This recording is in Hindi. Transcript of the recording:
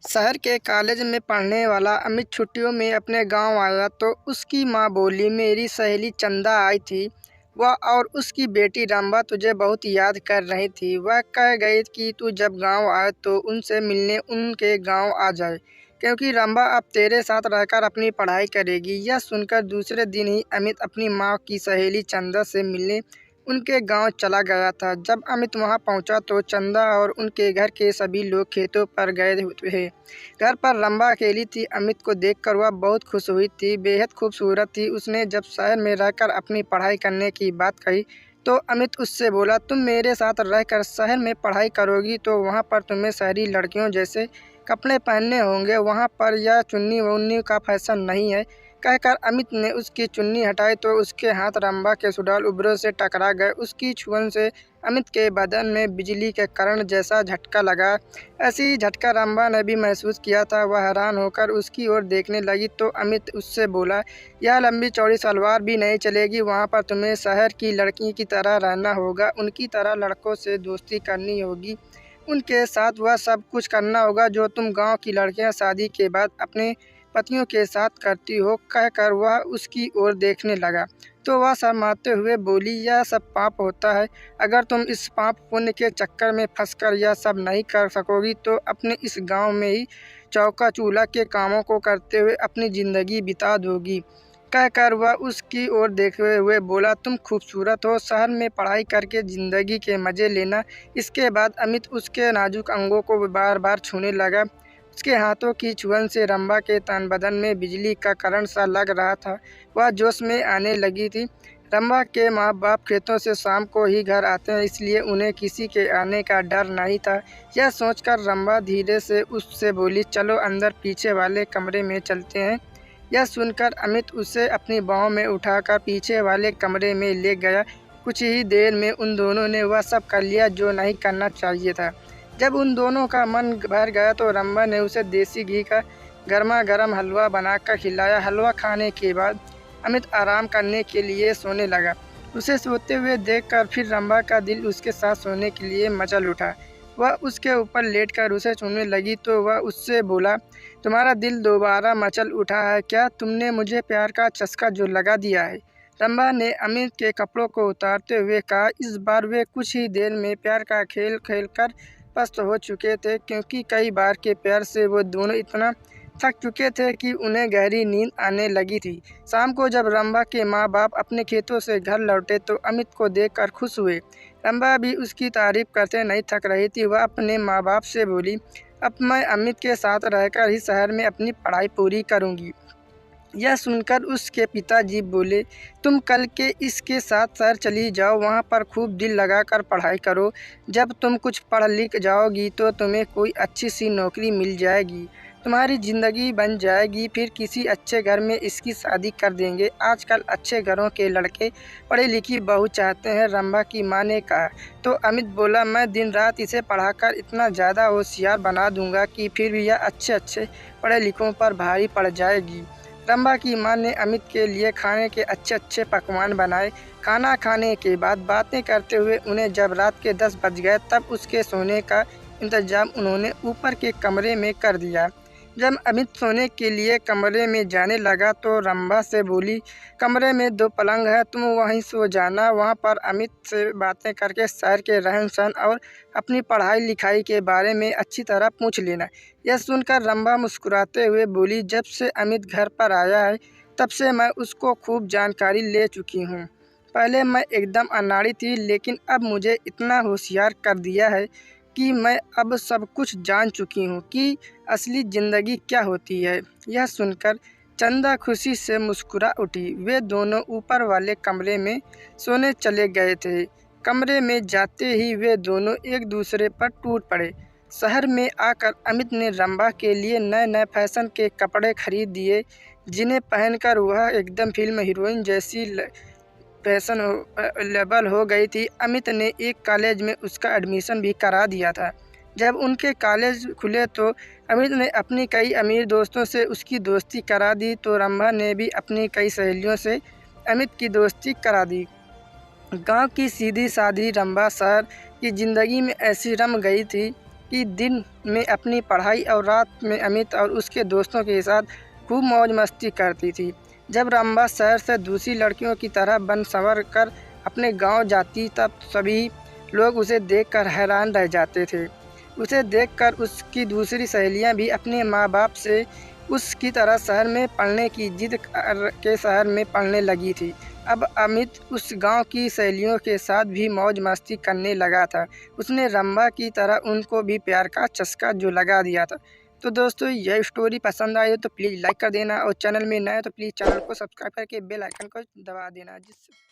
शहर के कॉलेज में पढ़ने वाला अमित छुट्टियों में अपने गांव आया तो उसकी माँ बोली, मेरी सहेली चंदा आई थी। वह और उसकी बेटी रंभा तुझे बहुत याद कर रही थी। वह कह गई कि तू जब गांव आए तो उनसे मिलने उनके गांव आ जाए, क्योंकि रंभा अब तेरे साथ रहकर अपनी पढ़ाई करेगी। यह सुनकर दूसरे दिन ही अमित अपनी माँ की सहेली चंदा से मिलने उनके गांव चला गया था। जब अमित वहां पहुंचा तो चंदा और उनके घर के सभी लोग खेतों पर गए थे। घर पर रंभा अकेली थी। अमित को देखकर वह बहुत खुश हुई थी, बेहद खूबसूरत थी। उसने जब शहर में रहकर अपनी पढ़ाई करने की बात कही तो अमित उससे बोला, तुम मेरे साथ रहकर शहर में पढ़ाई करोगी तो वहाँ पर तुम्हें शहरी लड़कियों जैसे कपड़े पहनने होंगे। वहाँ पर यह चुन्नी वुन्नी का फैशन नहीं है। कहकर अमित ने उसकी चुन्नी हटाई तो उसके हाथ रंभा के सुडौल उबरों से टकरा गए। उसकी छुअन से अमित के बदन में बिजली के करंट जैसा झटका लगा। ऐसी ही झटका रंभा ने भी महसूस किया था। वह हैरान होकर उसकी ओर देखने लगी तो अमित उससे बोला, यह लंबी चौड़ी सलवार भी नहीं चलेगी। वहाँ पर तुम्हें शहर की लड़की की तरह रहना होगा। उनकी तरह लड़कों से दोस्ती करनी होगी। उनके साथ वह सब कुछ करना होगा जो तुम गांव की लड़कियां शादी के बाद अपने पतियों के साथ करती हो। कहकर वह उसकी ओर देखने लगा तो वह शर्माते हुए बोली, यह सब पाप होता है। अगर तुम इस पाप पुण्य के चक्कर में फंसकर यह सब नहीं कर सकोगी तो अपने इस गांव में ही चौका चूल्हा के कामों को करते हुए अपनी ज़िंदगी बिता दोगी। कहकर वह उसकी ओर देखते हुए बोला, तुम खूबसूरत हो, शहर में पढ़ाई करके ज़िंदगी के मज़े लेना। इसके बाद अमित उसके नाजुक अंगों को बार बार छूने लगा। उसके हाथों की छुअन से रंभा के तन बदन में बिजली का करंट सा लग रहा था। वह जोश में आने लगी थी। रंभा के माँ बाप खेतों से शाम को ही घर आते हैं, इसलिए उन्हें किसी के आने का डर नहीं था। यह सोचकर रंभा धीरे से उससे बोली, चलो अंदर पीछे वाले कमरे में चलते हैं। यह सुनकर अमित उसे अपनी बाहों में उठाकर पीछे वाले कमरे में ले गया। कुछ ही देर में उन दोनों ने वह सब कर लिया जो नहीं करना चाहिए था। जब उन दोनों का मन भर गया तो रंभा ने उसे देसी घी का गर्मा गर्म हलवा बनाकर खिलाया। हलवा खाने के बाद अमित आराम करने के लिए सोने लगा। उसे सोते हुए देखकर फिर रंभा का दिल उसके साथ सोने के लिए मचल उठा। वह उसके ऊपर लेटकर उसे छूने लगी तो वह उससे बोला, तुम्हारा दिल दोबारा मचल उठा है क्या? तुमने मुझे प्यार का चस्का जो लगा दिया है। रंभा ने अमित के कपड़ों को उतारते हुए कहा। इस बार वे कुछ ही देर में प्यार का खेल खेलकर पस्त हो चुके थे, क्योंकि कई बार के प्यार से वो दोनों इतना थक चुके थे कि उन्हें गहरी नींद आने लगी थी। शाम को जब रंभा के माँ बाप अपने खेतों से घर लौटे तो अमित को देखकर खुश हुए। रंभा भी उसकी तारीफ करते नहीं थक रही थी। वह अपने माँ बाप से बोली, अब मैं अमित के साथ रहकर ही शहर में अपनी पढ़ाई पूरी करूँगी। यह सुनकर उसके पिताजी बोले, तुम कल के इसके साथ शहर चली जाओ, वहाँ पर खूब दिल लगाकर पढ़ाई करो। जब तुम कुछ पढ़ लिख जाओगी तो तुम्हें कोई अच्छी सी नौकरी मिल जाएगी, तुम्हारी ज़िंदगी बन जाएगी। फिर किसी अच्छे घर में इसकी शादी कर देंगे। आजकल अच्छे घरों के लड़के पढ़ी लिखी बहू चाहते हैं, रंभा की माँ ने कहा। तो अमित बोला, मैं दिन रात इसे पढ़ाकर इतना ज़्यादा होशियार बना दूंगा कि फिर भी यह अच्छे पढ़े लिखों पर भारी पड़ जाएगी। रंभा की माँ ने अमित के लिए खाने के अच्छे पकवान बनाए। खाना खाने के बाद बातें करते हुए उन्हें जब रात के 10 बज गए तब उसके सोने का इंतजाम उन्होंने ऊपर के कमरे में कर दिया। जब अमित सोने के लिए कमरे में जाने लगा तो रंभा से बोली, कमरे में 2 पलंग है, तुम वहीं सो जाना। वहाँ पर अमित से बातें करके शहर के रहन सहन और अपनी पढ़ाई लिखाई के बारे में अच्छी तरह पूछ लेना। यह सुनकर रंभा मुस्कुराते हुए बोली, जब से अमित घर पर आया है तब से मैं उसको खूब जानकारी ले चुकी हूँ। पहले मैं एकदम अनाड़ी थी, लेकिन अब मुझे इतना होशियार कर दिया है कि मैं अब सब कुछ जान चुकी हूँ कि असली ज़िंदगी क्या होती है। यह सुनकर चंदा खुशी से मुस्कुरा उठी। वे दोनों ऊपर वाले कमरे में सोने चले गए थे। कमरे में जाते ही वे दोनों एक दूसरे पर टूट पड़े। शहर में आकर अमित ने रंभा के लिए नए नए फैशन के कपड़े खरीद दिए, जिन्हें पहनकर वह एकदम फिल्म हीरोइन जैसी फैशनेबल हो गई थी। अमित ने एक कॉलेज में उसका एडमिशन भी करा दिया था। जब उनके कॉलेज खुले तो अमित ने अपनी कई अमीर दोस्तों से उसकी दोस्ती करा दी, तो रंभा ने भी अपनी कई सहेलियों से अमित की दोस्ती करा दी। गांव की सीधी सादी रंभा शहर की ज़िंदगी में ऐसी रम गई थी कि दिन में अपनी पढ़ाई और रात में अमित और उसके दोस्तों के साथ खूब मौज मस्ती करती थी। जब रंभा शहर से दूसरी लड़कियों की तरह बन संवर कर अपने गांव जाती तब सभी लोग उसे देखकर हैरान रह जाते थे। उसे देखकर उसकी दूसरी सहेलियां भी अपने माँ बाप से उसकी तरह शहर में पढ़ने की जिद कर के शहर में पढ़ने लगी थी। अब अमित उस गांव की सहेलियों के साथ भी मौज मस्ती करने लगा था। उसने रंभा की तरह उनको भी प्यार का चस्का जो लगा दिया था। तो दोस्तों, यह स्टोरी पसंद आई हो तो प्लीज़ लाइक कर देना और चैनल में नए हो तो प्लीज़ चैनल को सब्सक्राइब करके बेल आइकन को दबा देना, जिससे